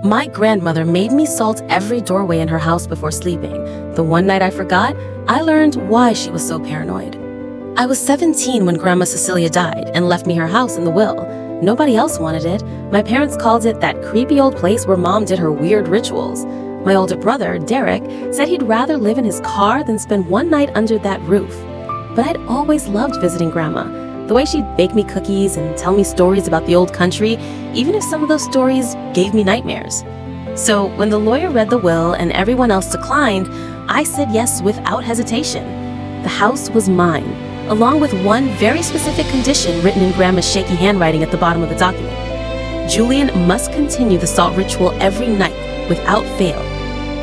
My grandmother made me salt every doorway in her house before sleeping. The one night I forgot, I learned why she was so paranoid. I was 17 when Grandma Cecilia died and left me her house in the will. Nobody else wanted it. My parents called it that creepy old place where Mom did her weird rituals. My older brother, Derek, said he'd rather live in his car than spend one night under that roof. But I'd always loved visiting Grandma. The way she'd bake me cookies and tell me stories about the old country, even if some of those stories gave me nightmares. So when the lawyer read the will and everyone else declined, I said yes without hesitation. The house was mine, along with one very specific condition written in Grandma's shaky handwriting at the bottom of the document. Julian must continue the salt ritual every night, without fail.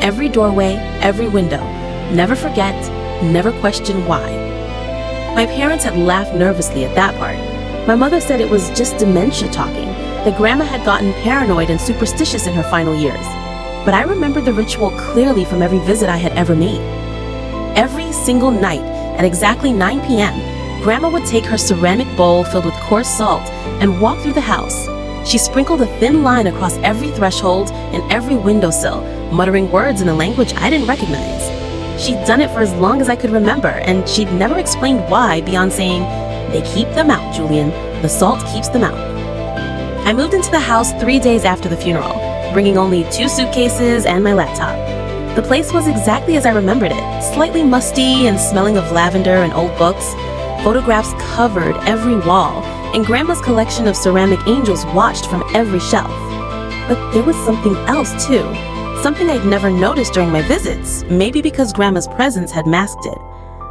Every doorway, every window. Never forget, never question why. My parents had laughed nervously at that part. My mother said it was just dementia talking, that Grandma had gotten paranoid and superstitious in her final years. But I remembered the ritual clearly from every visit I had ever made. Every single night, at exactly 9 p.m., Grandma would take her ceramic bowl filled with coarse salt and walk through the house. She sprinkled a thin line across every threshold and every windowsill, muttering words in a language I didn't recognize. She'd done it for as long as I could remember, and she'd never explained why beyond saying, "They keep them out, Julian. The salt keeps them out." I moved into the house 3 days after the funeral, bringing only 2 suitcases and my laptop. The place was exactly as I remembered it, slightly musty and smelling of lavender and old books. Photographs covered every wall, and Grandma's collection of ceramic angels watched from every shelf. But there was something else too. Something I'd never noticed during my visits, maybe because Grandma's presence had masked it.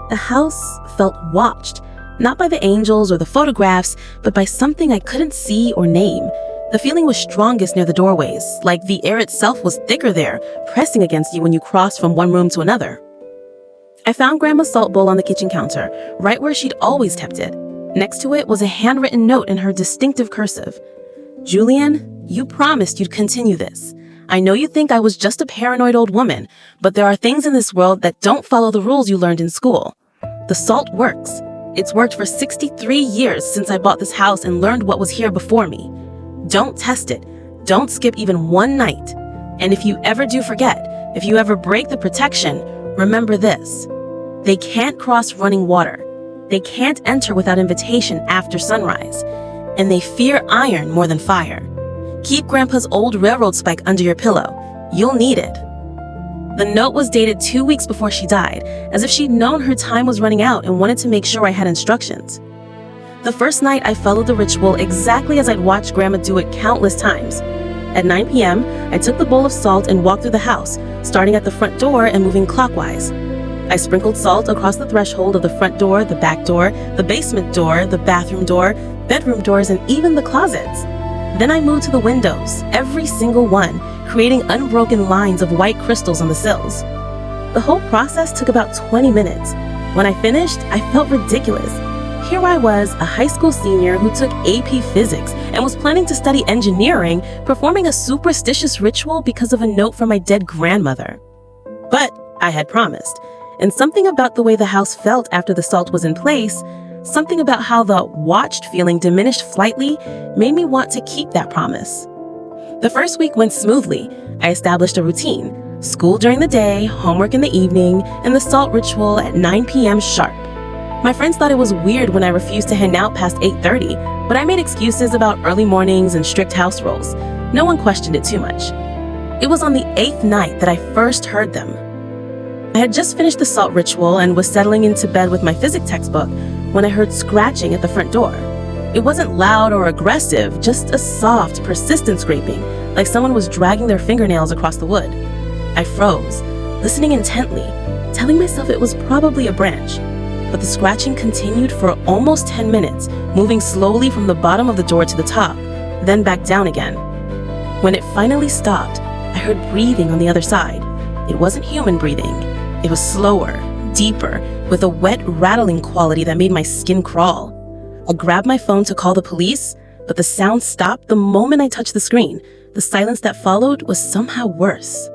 The house felt watched, not by the angels or the photographs, but by something I couldn't see or name. The feeling was strongest near the doorways, like the air itself was thicker there, pressing against you when you crossed from one room to another. I found Grandma's salt bowl on the kitchen counter, right where she'd always kept it. Next to it was a handwritten note in her distinctive cursive. "Julian, you promised you'd continue this. I know you think I was just a paranoid old woman, but there are things in this world that don't follow the rules you learned in school. The salt works. It's worked for 63 years since I bought this house and learned what was here before me. Don't test it. Don't skip even one night. And if you ever do forget, if you ever break the protection, remember this. They can't cross running water. They can't enter without invitation after sunrise. And they fear iron more than fire. Keep Grandpa's old railroad spike under your pillow. You'll need it." The note was dated 2 weeks before she died, as if she'd known her time was running out and wanted to make sure I had instructions. The first night, I followed the ritual exactly as I'd watched Grandma do it countless times. At 9 p.m., I took the bowl of salt and walked through the house, starting at the front door and moving clockwise. I sprinkled salt across the threshold of the front door, the back door, the basement door, the bathroom door, bedroom doors, and even the closets. Then I moved to the windows, every single one, creating unbroken lines of white crystals on the sills. The whole process took about 20 minutes. When I finished, I felt ridiculous. Here I was, a high school senior who took AP Physics and was planning to study engineering, performing a superstitious ritual because of a note from my dead grandmother. But I had promised, and something about the way the house felt after the salt was in place, something about how the watched feeling diminished slightly, made me want to keep that promise. The first week went smoothly. I established a routine: school during the day, homework in the evening, and the salt ritual at 9 p.m. sharp. My friends thought it was weird when I refused to hang out past 8:30, but I made excuses about early mornings and strict house rules. No one questioned it too much. It was on the 8th night that I first heard them. I had just finished the salt ritual and was settling into bed with my physics textbook when I heard scratching at the front door. It wasn't loud or aggressive, just a soft, persistent scraping, like someone was dragging their fingernails across the wood. I froze, listening intently, telling myself it was probably a branch. But the scratching continued for almost 10 minutes, moving slowly from the bottom of the door to the top, then back down again. When it finally stopped, I heard breathing on the other side. It wasn't human breathing. It was slower, deeper, with a wet, rattling quality that made my skin crawl. I grabbed my phone to call the police, but the sound stopped the moment I touched the screen. The silence that followed was somehow worse.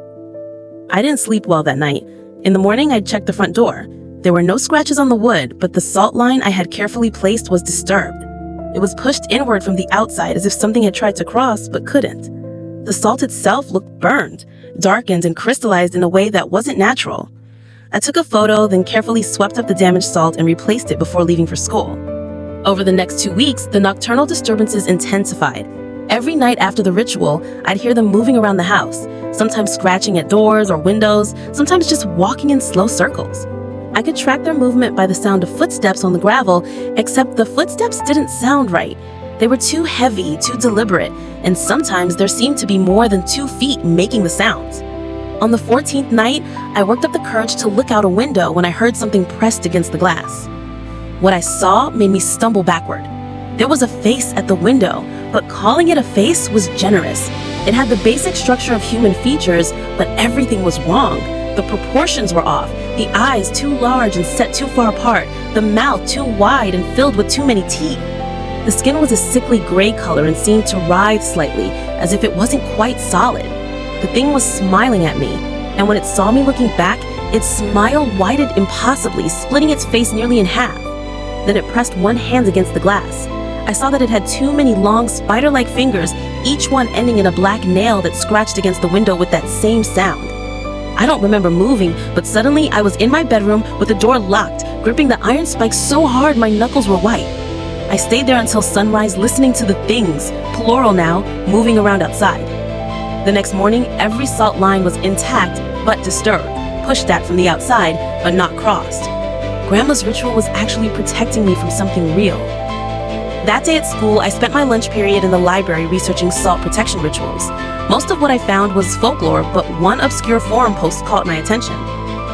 I didn't sleep well that night. In the morning, I checked the front door. There were no scratches on the wood, but the salt line I had carefully placed was disturbed. It was pushed inward from the outside as if something had tried to cross but couldn't. The salt itself looked burned, darkened, and crystallized in a way that wasn't natural. I took a photo, then carefully swept up the damaged salt and replaced it before leaving for school. Over the next 2 weeks, the nocturnal disturbances intensified. Every night after the ritual, I'd hear them moving around the house, sometimes scratching at doors or windows, sometimes just walking in slow circles. I could track their movement by the sound of footsteps on the gravel, except the footsteps didn't sound right. They were too heavy, too deliberate, and sometimes there seemed to be more than 2 feet making the sounds. On the 14th night, I worked up the courage to look out a window when I heard something pressed against the glass. What I saw made me stumble backward. There was a face at the window, but calling it a face was generous. It had the basic structure of human features, but everything was wrong. The proportions were off, the eyes too large and set too far apart, the mouth too wide and filled with too many teeth. The skin was a sickly gray color and seemed to writhe slightly, as if it wasn't quite solid. The thing was smiling at me, and when it saw me looking back, its smile widened impossibly, splitting its face nearly in half. Then it pressed one hand against the glass. I saw that it had too many long spider-like fingers, each one ending in a black nail that scratched against the window with that same sound. I don't remember moving, but suddenly I was in my bedroom with the door locked, gripping the iron spikes so hard my knuckles were white. I stayed there until sunrise, listening to the things, plural now, moving around outside. The next morning, every salt line was intact but disturbed, pushed at from the outside but not crossed. Grandma's ritual was actually protecting me from something real. That day at school, I spent my lunch period in the library researching salt protection rituals. Most of what I found was folklore, but one obscure forum post caught my attention.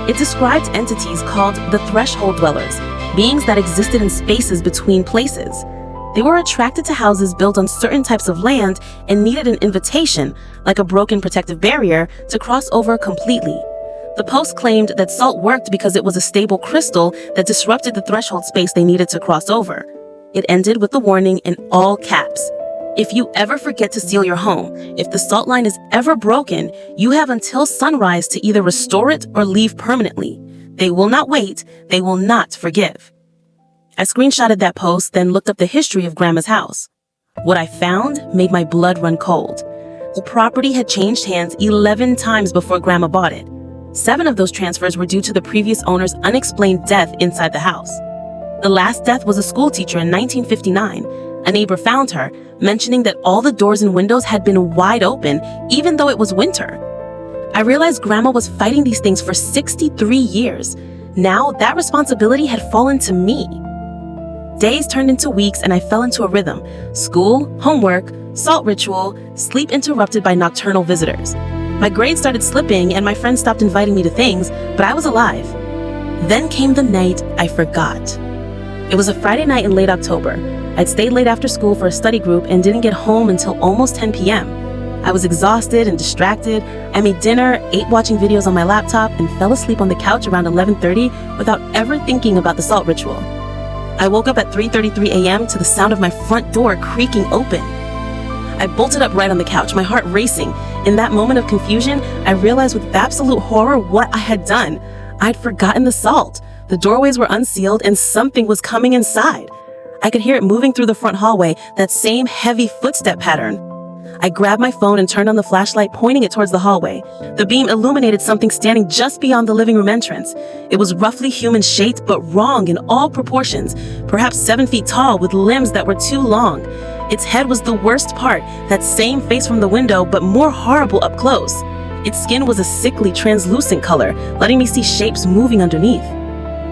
It described entities called the threshold dwellers, beings that existed in spaces between places. They were attracted to houses built on certain types of land and needed an invitation, like a broken protective barrier, to cross over completely. The post claimed that salt worked because it was a stable crystal that disrupted the threshold space they needed to cross over. It ended with the warning in all caps. If you ever forget to seal your home, if the salt line is ever broken, you have until sunrise to either restore it or leave permanently. They will not wait. They will not forgive. I screenshotted that post, then looked up the history of Grandma's house. What I found made my blood run cold. The property had changed hands 11 times before Grandma bought it. 7 of those transfers were due to the previous owner's unexplained death inside the house. The last death was a school teacher in 1959. A neighbor found her, mentioning that all the doors and windows had been wide open, even though it was winter. I realized Grandma was fighting these things for 63 years. Now, that responsibility had fallen to me. Days turned into weeks and I fell into a rhythm. School, homework, salt ritual, sleep interrupted by nocturnal visitors. My grades started slipping and my friends stopped inviting me to things, but I was alive. Then came the night I forgot. It was a Friday night in late October. I'd stayed late after school for a study group and didn't get home until almost 10 p.m. I was exhausted and distracted. I made dinner, ate watching videos on my laptop, and fell asleep on the couch around 11:30 without ever thinking about the salt ritual. I woke up at 3:33 a.m. to the sound of my front door creaking open. I bolted up right on the couch, my heart racing. In that moment of confusion, I realized with absolute horror what I had done. I'd forgotten the salt. The doorways were unsealed and something was coming inside. I could hear it moving through the front hallway, that same heavy footstep pattern. I grabbed my phone and turned on the flashlight, pointing it towards the hallway. The beam illuminated something standing just beyond the living room entrance. It was roughly human-shaped, but wrong in all proportions, perhaps 7 feet tall with limbs that were too long. Its head was the worst part, that same face from the window, but more horrible up close. Its skin was a sickly, translucent color, letting me see shapes moving underneath.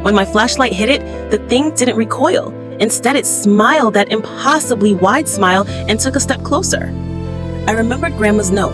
When my flashlight hit it, the thing didn't recoil. Instead, it smiled that impossibly wide smile and took a step closer. I remembered Grandma's note.